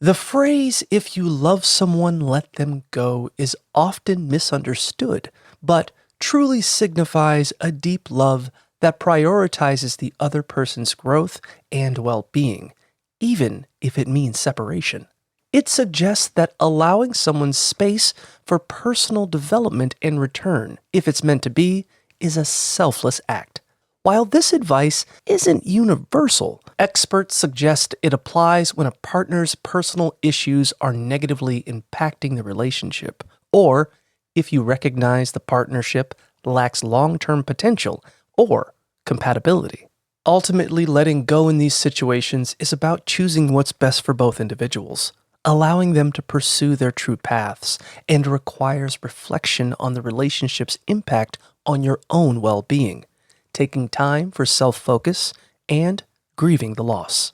The phrase, if you love someone, let them go, is often misunderstood, but truly signifies a deep love that prioritizes the other person's growth and well-being, even if it means separation. It suggests that allowing someone space for personal development in return, if it's meant to be, is a selfless act. While this advice isn't universal, experts suggest it applies when a partner's personal issues are negatively impacting the relationship, or if you recognize the partnership lacks long-term potential or compatibility. Ultimately, letting go in these situations is about choosing what's best for both individuals, allowing them to pursue their true paths, and requires reflection on the relationship's impact on your own well-being, taking time for self-focus, and grieving the loss.